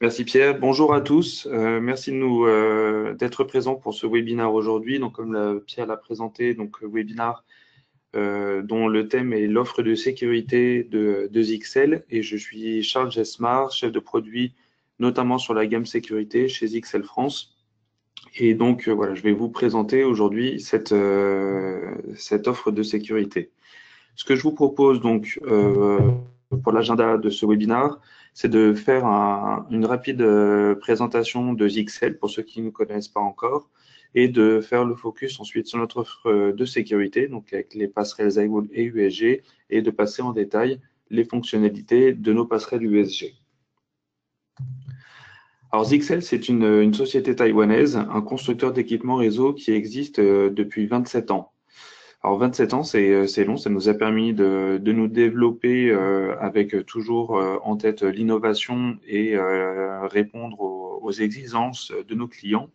Merci Pierre. Bonjour à tous. Merci de nous d'être présents pour ce webinaire aujourd'hui. Donc, comme Pierre l'a présenté, donc webinaire dont le thème est l'offre de sécurité de ZXL, et je suis Charles Gesmar, chef de produit notamment sur la gamme sécurité chez ZXL France. Et donc voilà, je vais vous présenter aujourd'hui cette offre de sécurité. Ce que je vous propose donc pour l'agenda de ce webinaire, c'est de faire une rapide présentation de ZXL pour ceux qui ne connaissent pas encore et de faire le focus ensuite sur notre offre de sécurité, donc avec les passerelles ZIWall et USG, et de passer en détail les fonctionnalités de nos passerelles USG. Alors ZXL, c'est une société taïwanaise, un constructeur d'équipements réseau qui existe depuis 27 ans. Alors 27 ans, c'est long, ça nous a permis de nous développer avec toujours en tête l'innovation et répondre aux exigences de nos clients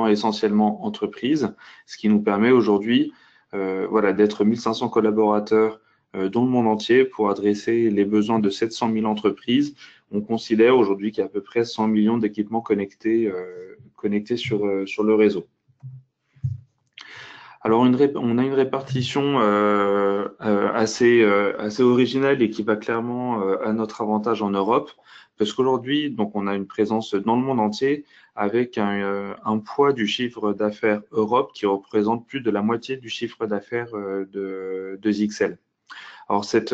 essentiellement entreprises, ce qui nous permet aujourd'hui voilà, d'être 1500 collaborateurs dans le monde entier pour adresser les besoins de 700 000 entreprises. On considère aujourd'hui qu'il y a à peu près 100 millions d'équipements connectés sur le réseau. Alors, on a une répartition assez originale et qui va clairement à notre avantage en Europe, parce qu'aujourd'hui, donc, on a une présence dans le monde entier avec un poids du chiffre d'affaires Europe qui représente plus de la moitié du chiffre d'affaires de ZXL. Alors, cette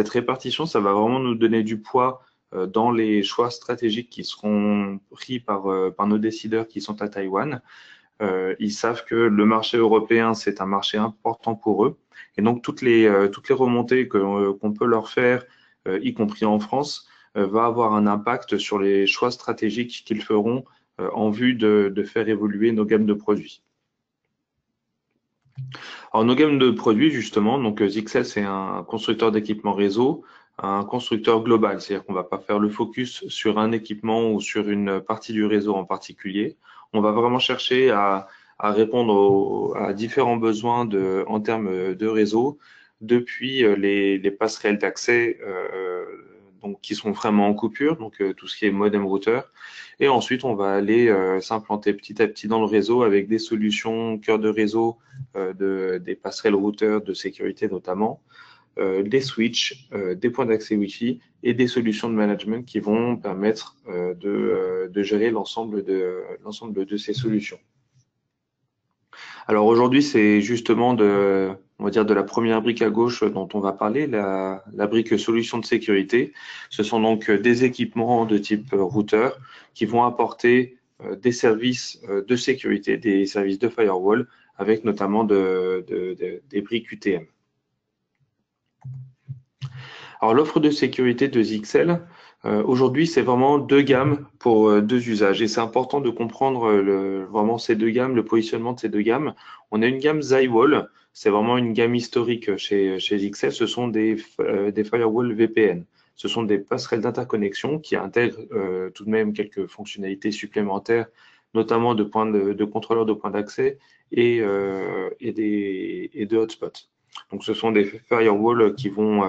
répartition, ça va vraiment nous donner du poids dans les choix stratégiques qui seront pris par nos décideurs qui sont à Taïwan. Ils savent que le marché européen, c'est un marché important pour eux. Et donc, toutes les remontées qu'on peut leur faire, y compris en France, va avoir un impact sur les choix stratégiques qu'ils feront en vue de faire évoluer nos gammes de produits. Alors, nos gammes de produits, justement, donc ZXL, c'est un constructeur d'équipements réseau, un constructeur global, c'est-à-dire qu'on ne va pas faire le focus sur un équipement ou sur une partie du réseau en particulier. On va vraiment chercher à répondre à différents besoins en termes de réseau, depuis les passerelles d'accès donc qui sont vraiment en coupure, donc tout ce qui est modem routeur. Et ensuite, on va aller s'implanter petit à petit dans le réseau avec des solutions cœur de réseau, des passerelles routeurs de sécurité notamment, des switches, des points d'accès Wi-Fi et des solutions de management qui vont permettre de gérer l'ensemble de ces solutions. Alors aujourd'hui, c'est justement on va dire de la première brique à gauche dont on va parler, la brique solution de sécurité. Ce sont donc des équipements de type routeur qui vont apporter des services de sécurité, des services de firewall, avec notamment des briques UTM. Alors l'offre de sécurité de ZXL, aujourd'hui, c'est vraiment deux gammes pour deux usages. Et c'est important de comprendre vraiment ces deux gammes, le positionnement de ces deux gammes. On a une gamme ZIWall, c'est vraiment une gamme historique chez ZXL. Ce sont des firewalls VPN. Ce sont des passerelles d'interconnexion qui intègrent tout de même quelques fonctionnalités supplémentaires, notamment de contrôleurs de points d'accès et de hotspots. Donc, ce sont des firewalls qui vont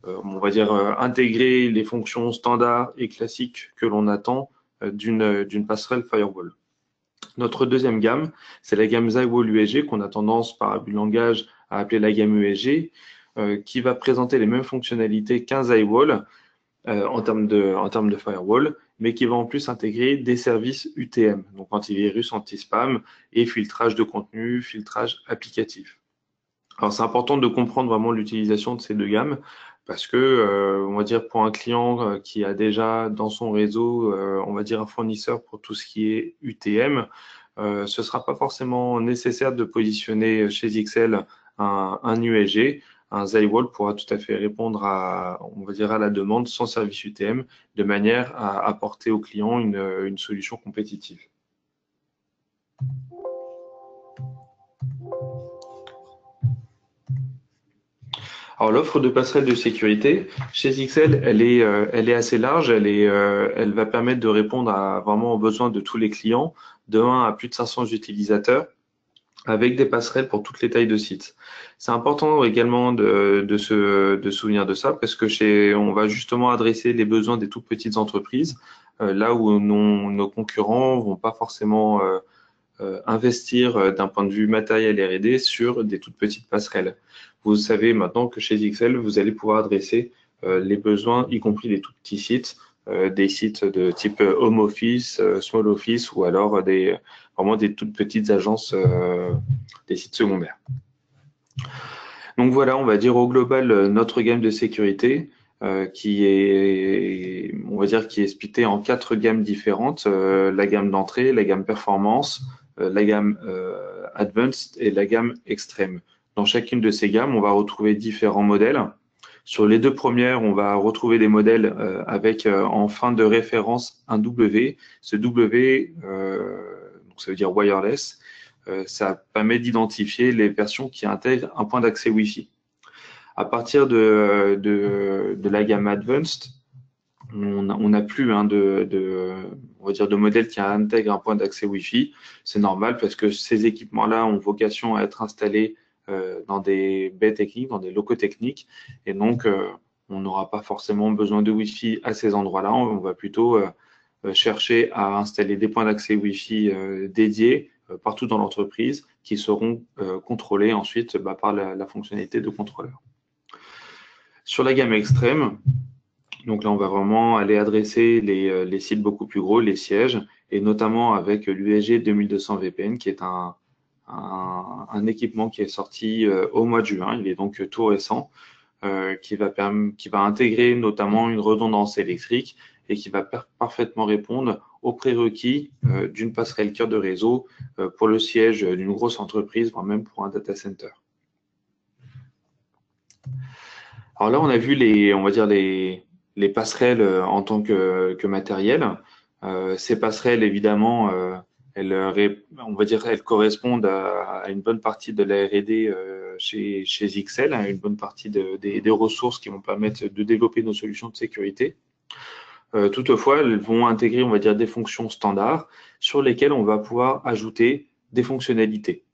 on va dire intégrer les fonctions standards et classiques que l'on attend d'une passerelle firewall. Notre deuxième gamme, c'est la gamme ZIWall USG qu'on a tendance par abus de langage à appeler la gamme USG, qui va présenter les mêmes fonctionnalités qu'un ZIWall en termes de firewall, mais qui va en plus intégrer des services UTM, donc antivirus, anti-spam et filtrage de contenu, filtrage applicatif. Alors, c'est important de comprendre vraiment l'utilisation de ces deux gammes parce que, on va dire, pour un client qui a déjà dans son réseau, on va dire, un fournisseur pour tout ce qui est UTM, ce sera pas forcément nécessaire de positionner chez XL un USG. Un ZIWall pourra tout à fait répondre on va dire, à la demande sans service UTM de manière à apporter au client une solution compétitive. Alors l'offre de passerelle de sécurité chez XL, elle est assez large, elle va permettre de répondre vraiment aux besoins de tous les clients, de 1 à plus de 500 utilisateurs, avec des passerelles pour toutes les tailles de sites. C'est important également de se souvenir de ça parce que on va justement adresser les besoins des toutes petites entreprises, là où nos concurrents vont pas forcément investir d'un point de vue matériel R&D sur des toutes petites passerelles. Vous savez maintenant que chez XL, vous allez pouvoir adresser les besoins, y compris des tout petits sites, des sites de type home office, small office ou alors vraiment des toutes petites agences, des sites secondaires. Donc voilà, on va dire au global notre gamme de sécurité qui est, on va dire, qui est splittée en 4 gammes différentes, la gamme d'entrée, la gamme performance, la gamme advanced et la gamme extrême. Dans chacune de ces gammes, on va retrouver différents modèles. Sur les 2 premières, on va retrouver des modèles avec en fin de référence un W. Ce W, donc ça veut dire wireless, ça permet d'identifier les versions qui intègrent un point d'accès Wi-Fi. À partir de la gamme Advanced, on n'a plus on va dire de modèles qui intègrent un point d'accès Wi-Fi. C'est normal parce que ces équipements-là ont vocation à être installés dans des baies techniques, dans des locaux techniques, et donc on n'aura pas forcément besoin de Wi-Fi à ces endroits-là. On va plutôt chercher à installer des points d'accès Wi-Fi dédiés partout dans l'entreprise qui seront contrôlés ensuite par la fonctionnalité de contrôleur. Sur la gamme extrême, donc là on va vraiment aller adresser les sites beaucoup plus gros, les sièges, et notamment avec l'USG 2200 VPN qui est un équipement qui est sorti au mois de juin, il est donc tout récent, qui va intégrer notamment une redondance électrique et qui va parfaitement répondre aux prérequis d'une passerelle cœur de réseau pour le siège d'une grosse entreprise, voire même pour un data center. Alors là, on a vu on va dire les passerelles en tant que matériel. Ces passerelles, évidemment, on va dire, elles correspondent à une bonne partie de la R&D chez XL, hein, une bonne partie des ressources qui vont permettre de développer nos solutions de sécurité. Toutefois, elles vont intégrer, on va dire, des fonctions standards sur lesquelles on va pouvoir ajouter des fonctionnalités.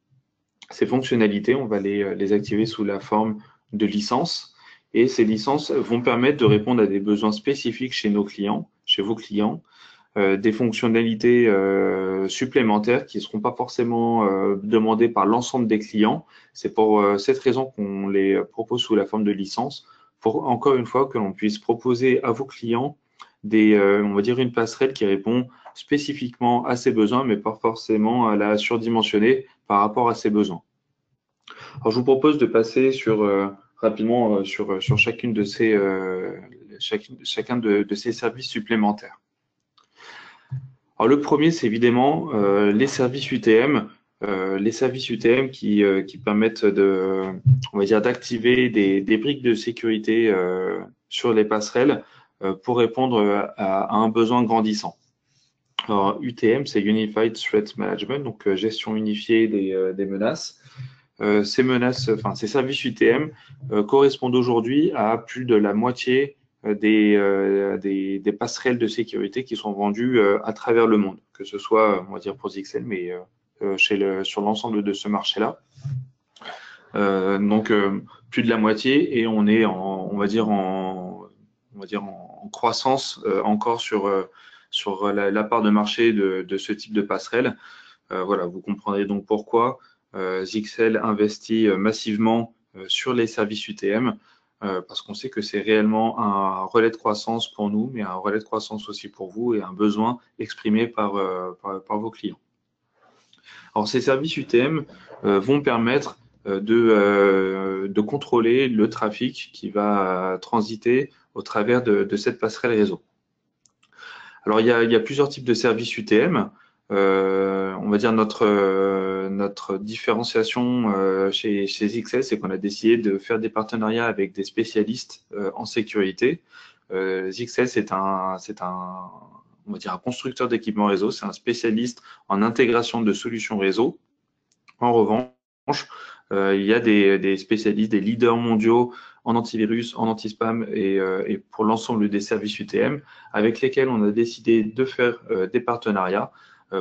Ces fonctionnalités, on va les activer sous la forme de licences, et ces licences vont permettre de répondre à des besoins spécifiques chez nos clients, chez vos clients, des fonctionnalités supplémentaires qui ne seront pas forcément demandées par l'ensemble des clients. C'est pour cette raison qu'on les propose sous la forme de licence, pour encore une fois que l'on puisse proposer à vos clients on va dire une passerelle qui répond spécifiquement à ses besoins, mais pas forcément à la surdimensionner par rapport à ses besoins. Alors, je vous propose de passer rapidement sur chacune de chacun de ces services supplémentaires. Alors, le premier, c'est évidemment les services UTM. Les services UTM qui permettent on va dire, d'activer des briques de sécurité sur les passerelles pour répondre à un besoin grandissant. Alors, UTM, c'est Unified Threat Management, donc gestion unifiée des menaces. Ces services UTM correspondent aujourd'hui à plus de la moitié des passerelles de sécurité qui sont vendues à travers le monde, que ce soit, on va dire pour XL, mais sur l'ensemble de ce marché-là. Donc plus de la moitié, et on est on va dire en croissance encore sur la part de marché de ce type de passerelle. Voilà, vous comprendrez donc pourquoi XL investit massivement sur les services UTM, parce qu'on sait que c'est réellement un relais de croissance pour nous, mais un relais de croissance aussi pour vous et un besoin exprimé par vos clients. Alors, ces services UTM vont permettre de contrôler le trafic qui va transiter au travers de cette passerelle réseau. Alors, il y a plusieurs types de services UTM. On va dire notre différenciation chez XL, c'est qu'on a décidé de faire des partenariats avec des spécialistes en sécurité. XL, c'est on va dire un constructeur d'équipements réseau, c'est un spécialiste en intégration de solutions réseau. En revanche, il y a des spécialistes, des leaders mondiaux en antivirus, en anti-spam et pour l'ensemble des services UTM avec lesquels on a décidé de faire des partenariats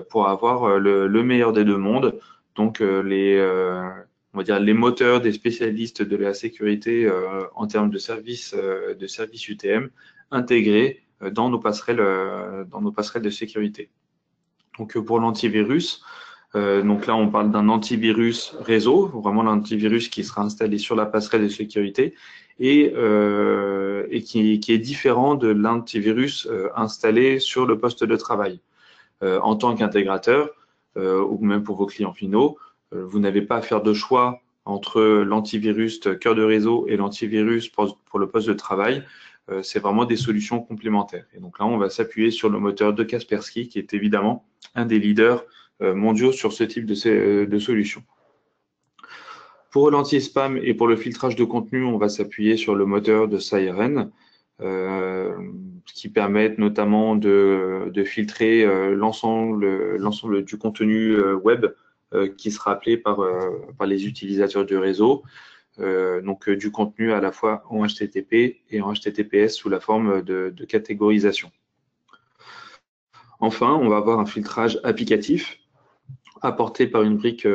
pour avoir le meilleur des deux mondes, donc on va dire les moteurs des spécialistes de la sécurité en termes de services UTM intégrés dans nos passerelles de sécurité. Donc pour l'antivirus, donc là on parle d'un antivirus réseau, vraiment l'antivirus qui sera installé sur la passerelle de sécurité et qui est différent de l'antivirus installé sur le poste de travail. En tant qu'intégrateur ou même pour vos clients finaux, vous n'avez pas à faire de choix entre l'antivirus cœur de réseau et l'antivirus pour le poste de travail. C'est vraiment des solutions complémentaires. Et donc là, on va s'appuyer sur le moteur de Kaspersky, qui est évidemment un des leaders mondiaux sur ce type de solutions. Pour l'anti-spam et pour le filtrage de contenu, on va s'appuyer sur le moteur de Siren, qui permettent notamment de filtrer l'ensemble du contenu web qui sera appelé par les utilisateurs du réseau. Donc du contenu à la fois en HTTP et en HTTPS sous la forme de catégorisation. Enfin, on va avoir un filtrage applicatif apporté par une brique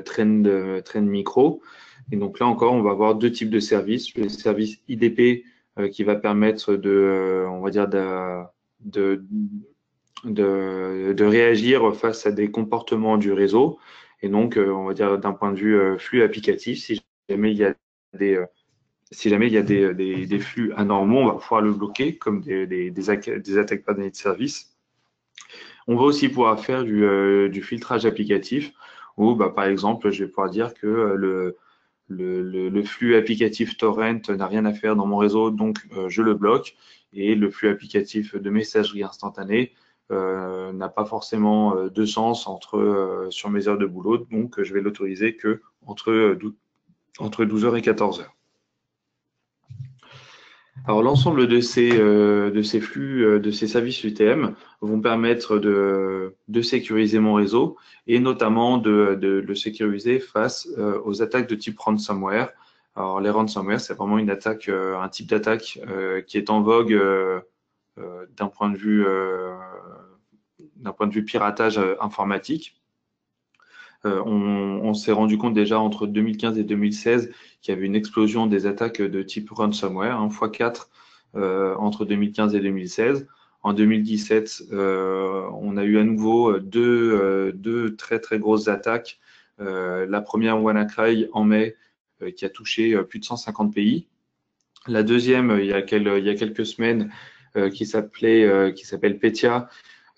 Trend Micro. Et donc là encore, on va avoir deux types de services. Le service IDP qui va permettre on va dire de réagir face à des comportements du réseau. Et donc, on va dire d'un point de vue flux applicatif, si jamais il y a des flux anormaux, on va pouvoir le bloquer comme des attaques par données de service. On va aussi pouvoir faire du filtrage applicatif où, par exemple, je vais pouvoir dire que le flux applicatif torrent n'a rien à faire dans mon réseau, donc je le bloque. Et le flux applicatif de messagerie instantanée n'a pas forcément de sens sur mes heures de boulot, donc je vais l'autoriser que entre 12h et 14h. Alors l'ensemble de ces flux, de ces services UTM vont permettre de sécuriser mon réseau et notamment de le sécuriser face aux attaques de type ransomware. Alors les ransomware, c'est vraiment un type d'attaque qui est en vogue d'un point de vue piratage informatique. On s'est rendu compte déjà entre 2015 et 2016 qu'il y avait une explosion des attaques de type ransomware, x4 entre 2015 et 2016. En 2017, on a eu à nouveau deux très très grosses attaques. La première WannaCry en mai qui a touché plus de 150 pays. La deuxième, il y a quelques semaines, qui s'appelle Petya,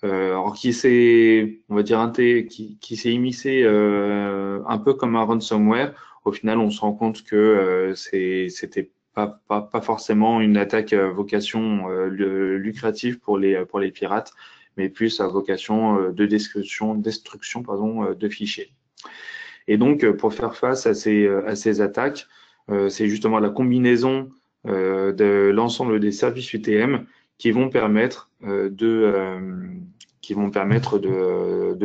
alors qui s'est, on va dire, qui s'est immiscé un peu comme un ransomware. Au final, on se rend compte que c'était pas forcément une attaque à vocation lucrative pour les pirates, mais plus à vocation de destruction de fichiers. Et donc, pour faire face à ces attaques, c'est justement la combinaison de l'ensemble des services UTM qui vont permettre de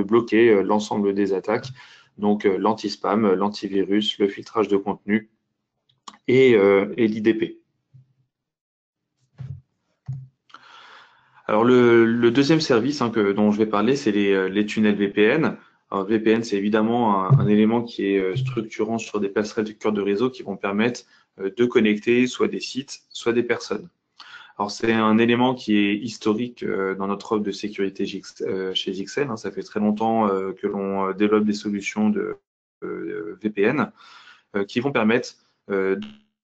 bloquer l'ensemble des attaques, donc l'anti-spam, l'antivirus, le filtrage de contenu et l'IDP. Alors le deuxième service dont je vais parler, c'est les tunnels VPN. Alors, VPN, c'est évidemment un élément qui est structurant sur des passerelles de cœur de réseau qui vont permettre de connecter soit des sites, soit des personnes. Alors, c'est un élément qui est historique dans notre offre de sécurité chez Jixel. Ça fait très longtemps que l'on développe des solutions de VPN qui vont permettre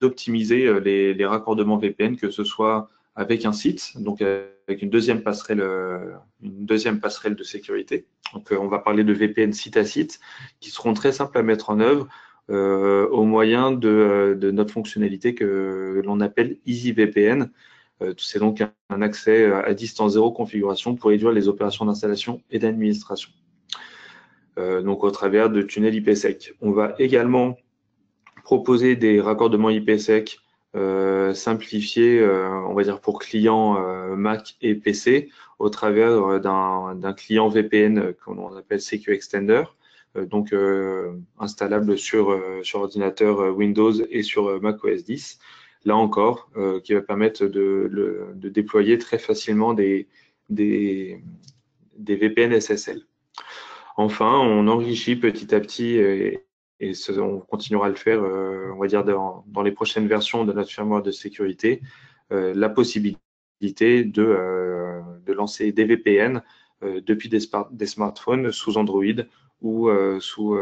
d'optimiser les raccordements VPN, que ce soit avec un site, donc avec une deuxième passerelle de sécurité. Donc, on va parler de VPN site à site, qui seront très simples à mettre en œuvre au moyen de notre fonctionnalité que l'on appelle EasyVPN. C'est donc un accès à distance zéro configuration pour réduire les opérations d'installation et d'administration. Donc, au travers de tunnels IPsec. On va également proposer des raccordements IPsec simplifiés, on va dire pour clients Mac et PC, au travers d'un client VPN qu'on appelle CQ Extender, donc installable sur ordinateur Windows et sur Mac OS X. Là encore, qui va permettre de déployer très facilement des VPN SSL. Enfin, on enrichit petit à petit on continuera à le faire, on va dire, dans les prochaines versions de notre firmware de sécurité, la possibilité de lancer des VPN depuis des smartphones sous Android ou sous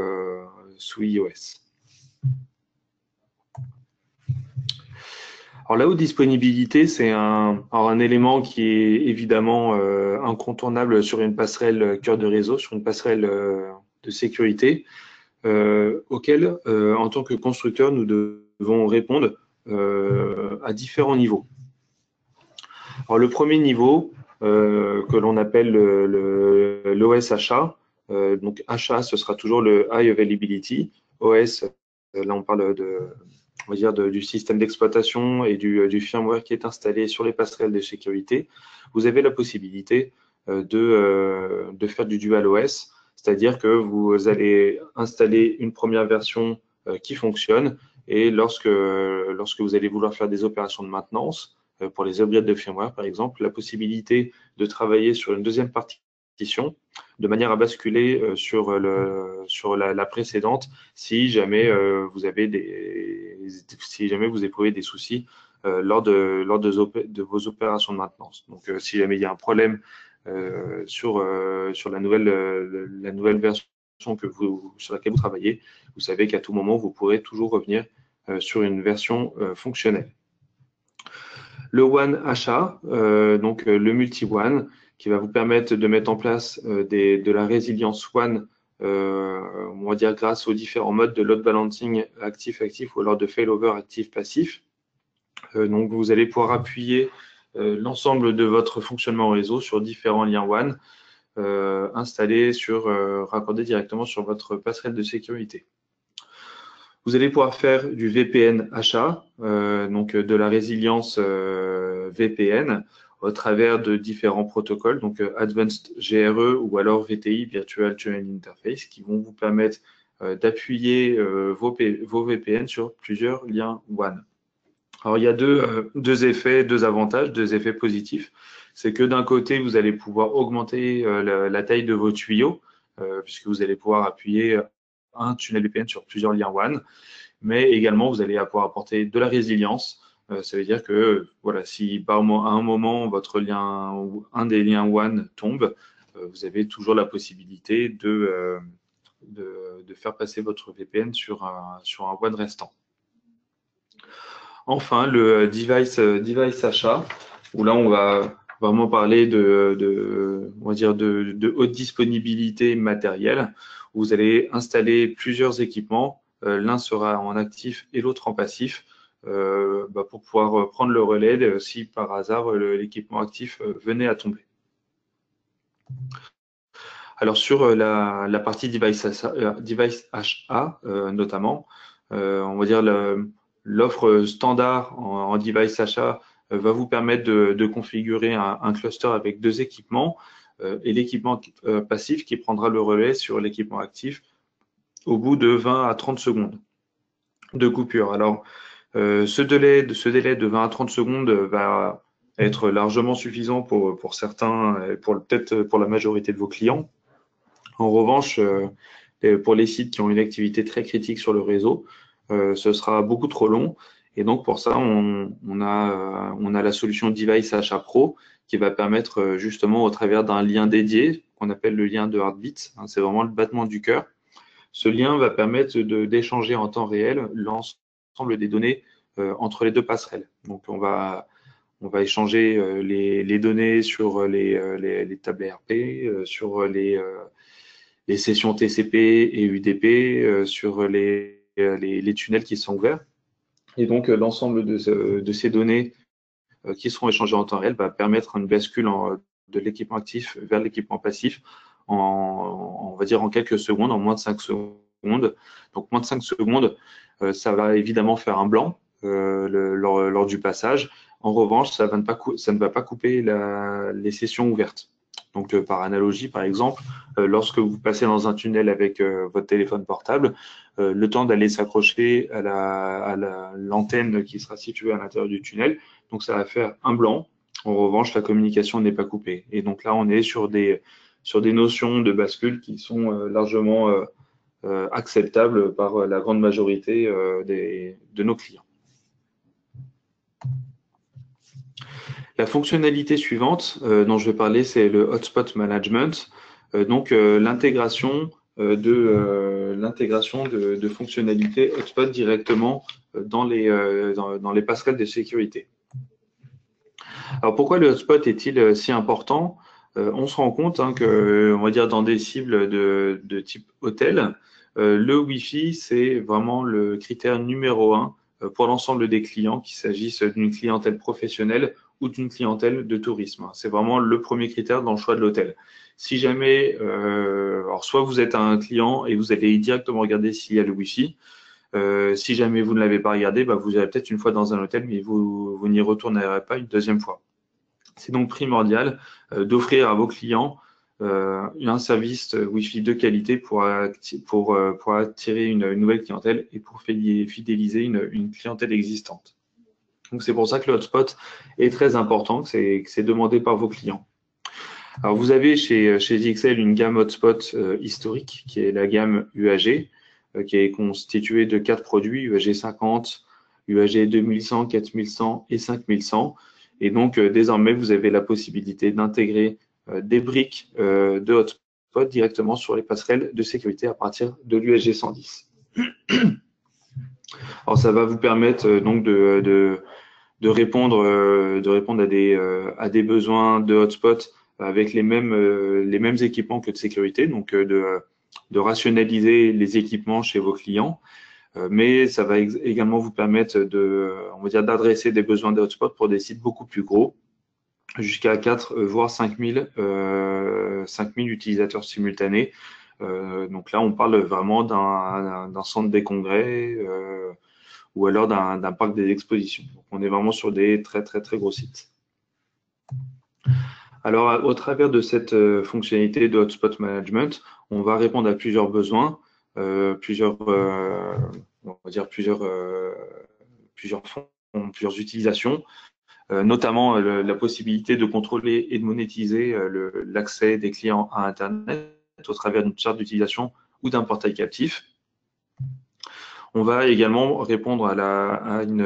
iOS. Alors la haute disponibilité, c'est un élément qui est évidemment incontournable sur une passerelle cœur de réseau, sur une passerelle de sécurité, auquel, en tant que constructeur, nous devons répondre à différents niveaux. Alors le premier niveau, que l'on appelle l'OS achat, donc achat, ce sera toujours le High Availability. OS, là on parle on va dire du système d'exploitation et du firmware qui est installé sur les passerelles de sécurité. Vous avez la possibilité de faire du dual OS, c'est-à-dire que vous allez installer une première version qui fonctionne et lorsque vous allez vouloir faire des opérations de maintenance, pour les upgrades de firmware, par exemple, la possibilité de travailler sur une deuxième partition de manière à basculer sur la précédente si jamais si jamais vous éprouvez des soucis lors de vos opérations de maintenance. Donc, si jamais il y a un problème sur la nouvelle version sur laquelle vous travaillez, vous savez qu'à tout moment, vous pourrez toujours revenir sur une version fonctionnelle. Le One achat, donc le multi-One, qui va vous permettre de mettre en place de la résilience One, on va dire grâce aux différents modes de load balancing actif-actif ou alors de failover actif-passif. Donc vous allez pouvoir appuyer l'ensemble de votre fonctionnement réseau sur différents liens One installés raccordés directement sur votre passerelle de sécurité. Vous allez pouvoir faire du VPN achat, donc de la résilience VPN au travers de différents protocoles, donc Advanced GRE ou alors VTI, Virtual Tunnel Interface, qui vont vous permettre d'appuyer vos VPN sur plusieurs liens WAN. Alors, il y a deux avantages, deux effets positifs. C'est que d'un côté, vous allez pouvoir augmenter la taille de vos tuyaux, puisque vous allez pouvoir appuyer un tunnel VPN sur plusieurs liens WAN, mais également vous allez pouvoir apporter de la résilience. Ça veut dire que voilà, si à un moment votre lien ou un des liens WAN tombe, vous avez toujours la possibilité de faire passer votre VPN sur un WAN restant. Enfin, le device achat, où là on va vraiment parler on va dire de haute disponibilité matérielle, où vous allez installer plusieurs équipements. L'un sera en actif et l'autre en passif, pour pouvoir prendre le relais si par hasard l'équipement actif venait à tomber. Alors sur la partie device achat notamment, on va dire l'offre standard en device achat va vous permettre de configurer un cluster avec deux équipements et l'équipement passif qui prendra le relais sur l'équipement actif au bout de 20 à 30 secondes de coupure. Alors, ce délai de 20 à 30 secondes va être largement suffisant pour certains, peut-être pour la majorité de vos clients. En revanche, pour les sites qui ont une activité très critique sur le réseau, ce sera beaucoup trop long. Et donc, pour ça, on a la solution Device Achat Pro qui va permettre justement au travers d'un lien dédié qu'on appelle le lien de Heartbeat. C'est vraiment le battement du cœur. Ce lien va permettre d'échanger en temps réel l'ensemble des données entre les deux passerelles. Donc, on va échanger les données sur les tables ERP, sur les sessions TCP et UDP, sur les tunnels qui sont ouverts. Et donc, l'ensemble de ces données qui seront échangées en temps réel va permettre une bascule de l'équipement actif vers l'équipement passif on va dire en quelques secondes, en moins de 5 secondes. Donc, moins de 5 secondes, ça va évidemment faire un blanc lors du passage. En revanche, ça ne va pas couper les sessions ouvertes. Donc, par analogie, par exemple, lorsque vous passez dans un tunnel avec votre téléphone portable, le temps d'aller s'accrocher à l'antenne qui sera située à l'intérieur du tunnel, donc ça va faire un blanc. En revanche, la communication n'est pas coupée. Et donc là, on est sur des sur des notions de bascule qui sont largement acceptables par la grande majorité de nos clients. La fonctionnalité suivante dont je vais parler, c'est le hotspot management. Donc l'intégration de fonctionnalités hotspot directement dans les passerelles de sécurité. Alors pourquoi le hotspot est-il si important? On se rend compte que, on va dire dans des cibles de type hôtel, le Wi-Fi c'est vraiment le critère numéro 1 pour l'ensemble des clients, qu'il s'agisse d'une clientèle professionnelle ou d'une clientèle de tourisme. C'est vraiment le premier critère dans le choix de l'hôtel. Si jamais, alors soit vous êtes un client et vous allez directement regarder s'il y a le Wi-Fi. Si jamais vous ne l'avez pas regardé, vous irez peut-être une fois dans un hôtel, mais vous n'y retournerez pas une deuxième fois. C'est donc primordial d'offrir à vos clients un service Wi-Fi de qualité pour attirer une nouvelle clientèle et pour fidéliser une clientèle existante. Donc c'est pour ça que le hotspot est très important, que c'est demandé par vos clients. Alors vous avez chez JXL une gamme hotspot historique qui est la gamme UAG, qui est constituée de 4 produits, UAG 50, UAG 2100, 4100 et 5100. Et donc désormais vous avez la possibilité d'intégrer des briques de hotspot directement sur les passerelles de sécurité à partir de l'UAG 110. Alors ça va vous permettre donc de répondre à des besoins de hotspot avec les mêmes équipements que de sécurité, donc de rationaliser les équipements chez vos clients, mais ça va également vous permettre d'adresser des besoins de hotspot pour des sites beaucoup plus gros, jusqu'à 4 voire 5000 utilisateurs simultanés. Donc là, on parle vraiment d'un centre des congrès ou alors d'un parc des expositions. Donc, on est vraiment sur des très gros sites. Alors, au travers de cette fonctionnalité de hotspot management, on va répondre à plusieurs besoins, plusieurs utilisations, notamment la possibilité de contrôler et de monétiser l'accès des clients à Internet au travers d'une charte d'utilisation ou d'un portail captif. On va également répondre à un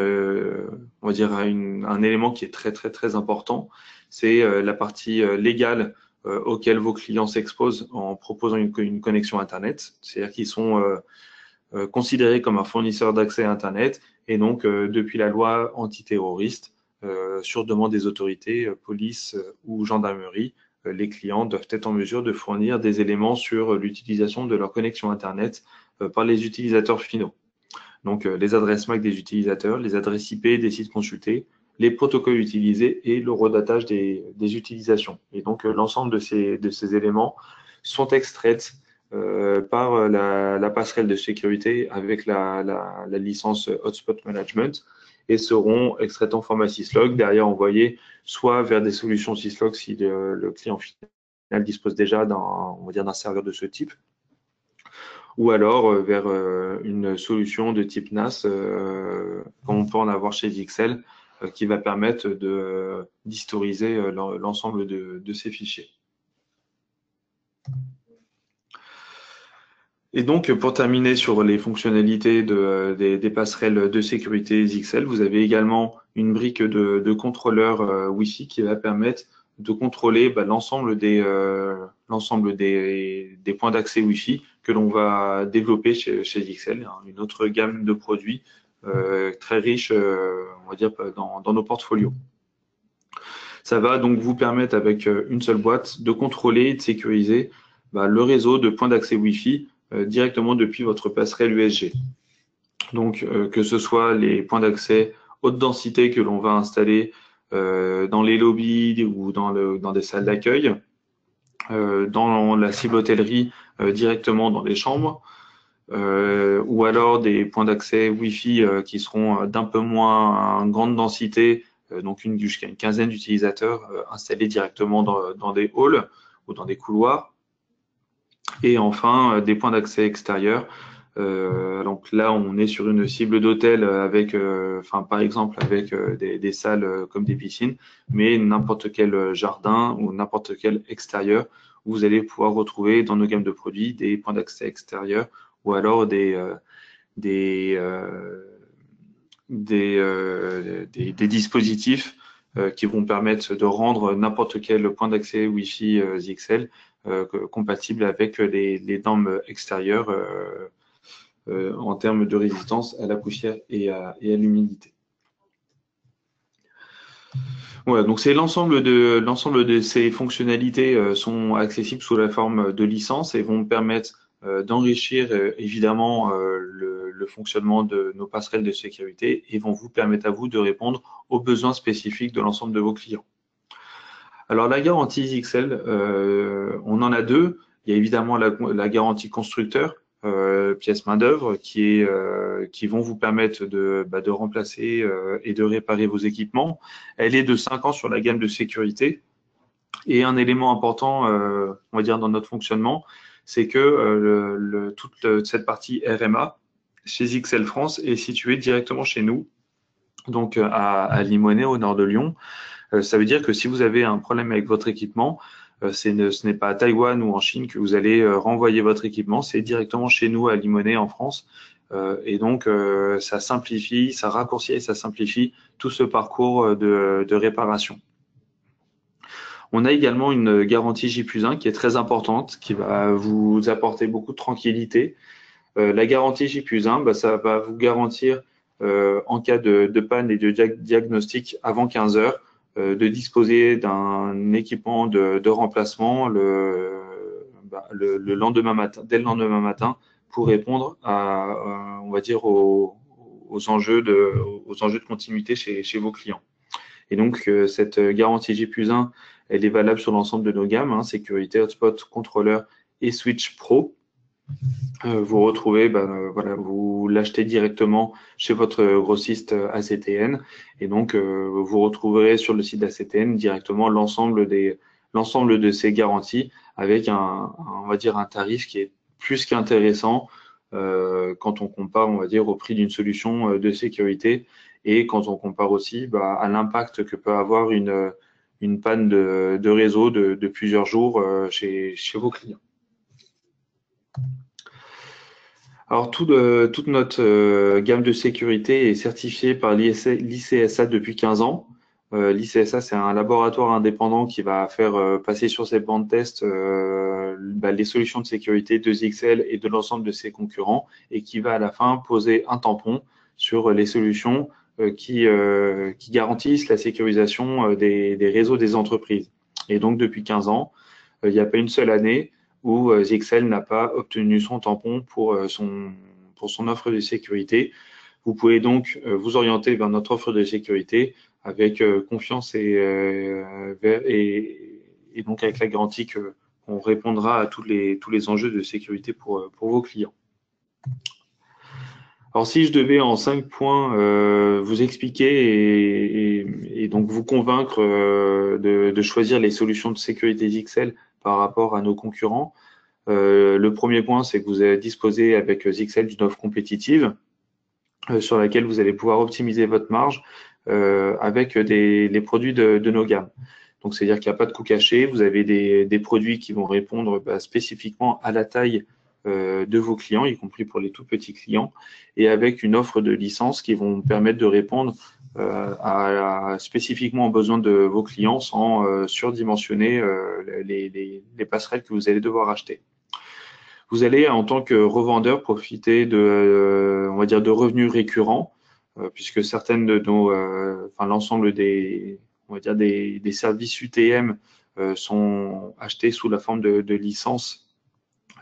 élément qui est très important, c'est la partie légale auquel vos clients s'exposent en proposant une connexion Internet. C'est-à-dire qu'ils sont considérés comme un fournisseur d'accès à Internet et donc depuis la loi antiterroriste, sur demande des autorités, police ou gendarmerie, les clients doivent être en mesure de fournir des éléments sur l'utilisation de leur connexion Internet par les utilisateurs finaux. Donc, les adresses MAC des utilisateurs, les adresses IP des sites consultés, les protocoles utilisés et le redatage des utilisations. Et donc, l'ensemble de ces éléments sont extraits par la passerelle de sécurité avec la licence Hotspot Management et seront extraites en format syslog, derrière envoyées soit vers des solutions syslog si le client final dispose déjà d'un serveur de ce type, ou alors vers une solution de type NAS, comme on peut en avoir chez JXL, qui va permettre d'historiser l'ensemble de ces fichiers. Et donc, pour terminer sur les fonctionnalités des passerelles de sécurité JXL, vous avez également une brique de contrôleur Wi-Fi qui va permettre de contrôler l'ensemble des points d'accès Wi-Fi que l'on va développer chez JXL, une autre gamme de produits très riche, on va dire, dans nos portfolios. Ça va donc vous permettre, avec une seule boîte, de contrôler et de sécuriser le réseau de points d'accès Wi-Fi directement depuis votre passerelle USG. Donc, que ce soit les points d'accès haute densité que l'on va installer dans les lobbies ou dans des salles d'accueil, dans la cible hôtellerie directement dans les chambres, ou alors des points d'accès Wi-Fi qui seront d'un peu moins grande densité, donc jusqu'à une quinzaine d'utilisateurs installés directement dans des halls ou dans des couloirs. Et enfin, des points d'accès extérieurs. Donc là, on est sur une cible d'hôtel avec, par exemple, avec des salles comme des piscines, mais n'importe quel jardin ou n'importe quel extérieur où vous allez pouvoir retrouver dans nos gammes de produits des points d'accès extérieurs ou alors des, des dispositifs qui vont permettre de rendre n'importe quel point d'accès Wi-Fi ZXL compatible avec les normes extérieures en termes de résistance à la poussière et à l'humidité. Voilà, donc c'est l'ensemble de ces fonctionnalités sont accessibles sous la forme de licence et vont permettre d'enrichir évidemment le fonctionnement de nos passerelles de sécurité et vont vous permettre à vous de répondre aux besoins spécifiques de l'ensemble de vos clients. Alors la garantie ZXL, on en a deux. Il y a évidemment la garantie constructeur, pièces main-d'œuvre, qui vont vous permettre de remplacer et de réparer vos équipements. Elle est de 5 ans sur la gamme de sécurité. Et un élément important, on va dire, dans notre fonctionnement, c'est que toute cette partie RMA chez ZXL France est située directement chez nous, donc à Limonet, au nord de Lyon. Ça veut dire que si vous avez un problème avec votre équipement, ce n'est pas à Taïwan ou en Chine que vous allez renvoyer votre équipement, c'est directement chez nous à Limonet en France. Et donc, ça simplifie, ça raccourcit et ça simplifie tout ce parcours de réparation. On a également une garantie J+1 qui est très importante, qui va vous apporter beaucoup de tranquillité. La garantie J+1, ça va vous garantir en cas de panne et de diagnostic avant 15 heures, de disposer d'un équipement de remplacement le lendemain matin, dès le lendemain matin, pour répondre à on va dire aux enjeux de continuité chez vos clients. Et donc cette garantie J+1, elle est valable sur l'ensemble de nos gammes, sécurité, hotspot, contrôleur et switch pro. Vous retrouvez, voilà, vous l'achetez directement chez votre grossiste ACTN et donc vous retrouverez sur le site d'ACTN directement l'ensemble de ces garanties avec on va dire un tarif qui est plus qu'intéressant quand on compare, on va dire, au prix d'une solution de sécurité et quand on compare aussi à l'impact que peut avoir une panne de réseau de plusieurs jours chez vos clients. Alors, toute notre gamme de sécurité est certifiée par l'ICSA depuis 15 ans. L'ICSA, c'est un laboratoire indépendant qui va faire passer sur ses bancs de test les solutions de sécurité de ZXL et de l'ensemble de ses concurrents et qui va à la fin poser un tampon sur les solutions qui garantissent la sécurisation des réseaux des entreprises. Et donc, depuis 15 ans, il n'y a pas une seule année où ZXL n'a pas obtenu son tampon pour son offre de sécurité. Vous pouvez donc vous orienter vers notre offre de sécurité avec confiance et donc avec la garantie qu'on répondra à tous les enjeux de sécurité pour vos clients. Alors, si je devais en 5 points vous expliquer et donc vous convaincre de choisir les solutions de sécurité ZXL par rapport à nos concurrents, le premier point, c'est que vous allez disposer avec ZXL d'une offre compétitive sur laquelle vous allez pouvoir optimiser votre marge avec les produits de nos gammes. Donc, c'est-à-dire qu'il n'y a pas de coût caché, vous avez des produits qui vont répondre spécifiquement à la taille de vos clients, y compris pour les tout petits clients, et avec une offre de licence qui vont permettre de répondre spécifiquement aux besoins de vos clients sans surdimensionner les passerelles que vous allez devoir acheter. Vous allez, en tant que revendeur, profiter on va dire, de revenus récurrents, puisque certaines de l'ensemble on va dire des services UTM sont achetés sous la forme de licences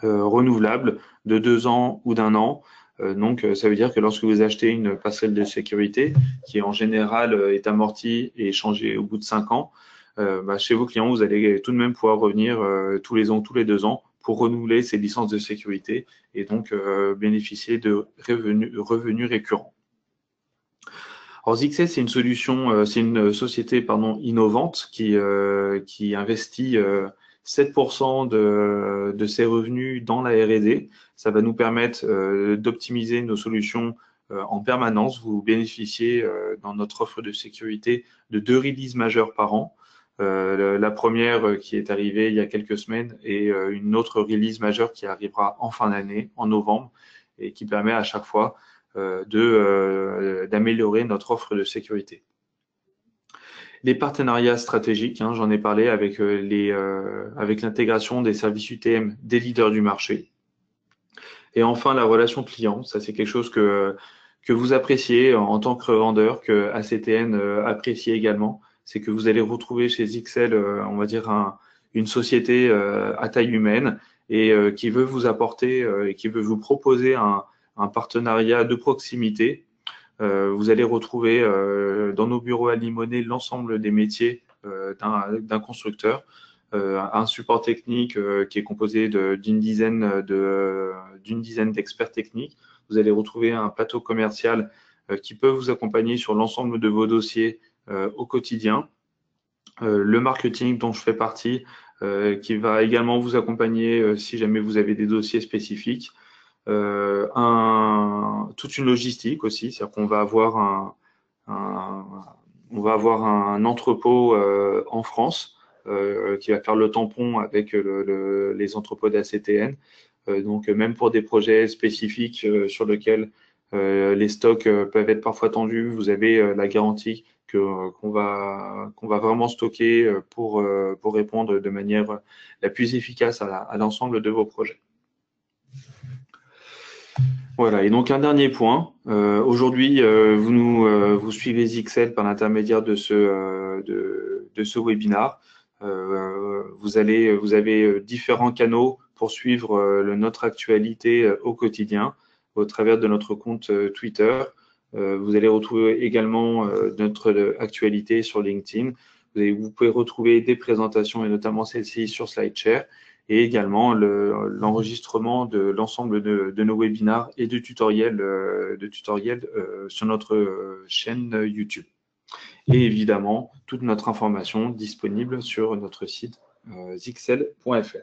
renouvelables de 2 ans ou d'1 an. Donc, ça veut dire que lorsque vous achetez une passerelle de sécurité, qui en général est amortie et changée au bout de 5 ans, chez vos clients, vous allez tout de même pouvoir revenir tous les ans, tous les 2 ans pour renouveler ces licences de sécurité et donc bénéficier de revenus récurrents. Alors, ZXL, c'est une société innovante qui investit 7% de ses revenus dans la R&D. Ça va nous permettre d'optimiser nos solutions en permanence. Vous bénéficiez dans notre offre de sécurité de 2 releases majeures par an. La première qui est arrivée il y a quelques semaines et une autre release majeure qui arrivera en fin d'année, en novembre, et qui permet à chaque fois d'améliorer notre offre de sécurité. Les partenariats stratégiques, hein, j'en ai parlé avec avec l'intégration des services UTM des leaders du marché. Et enfin, la relation client, ça c'est quelque chose que vous appréciez en tant que vendeur, que ACTN apprécie également. C'est que vous allez retrouver chez XL, on va dire, une société à taille humaine et qui veut vous apporter et qui veut vous proposer un partenariat de proximité. Vous allez retrouver dans nos bureaux à Limonest l'ensemble des métiers d'un constructeur. Un support technique qui est composé d'une dizaine d'experts techniques. Vous allez retrouver un plateau commercial qui peut vous accompagner sur l'ensemble de vos dossiers au quotidien. Le marketing dont je fais partie qui va également vous accompagner si jamais vous avez des dossiers spécifiques. Toute une logistique aussi, c'est-à-dire qu'on va avoir on va avoir un entrepôt en France qui va faire le tampon avec les entrepôts d'ACTN. Donc, même pour des projets spécifiques sur lesquels les stocks peuvent être parfois tendus, vous avez la garantie qu'on va vraiment stocker pour répondre de manière la plus efficace à l'ensemble de vos projets. Voilà, et donc un dernier point. Aujourd'hui, vous suivez XL par l'intermédiaire de ce webinar. Vous avez différents canaux pour suivre notre actualité au quotidien au travers de notre compte Twitter. Vous allez retrouver également notre actualité sur LinkedIn. Vous pouvez retrouver des présentations et notamment celle-ci sur SlideShare et également l'enregistrement de l'ensemble de nos webinars et de tutoriels sur notre chaîne YouTube. Et évidemment, toute notre information disponible sur notre site zixel.fr.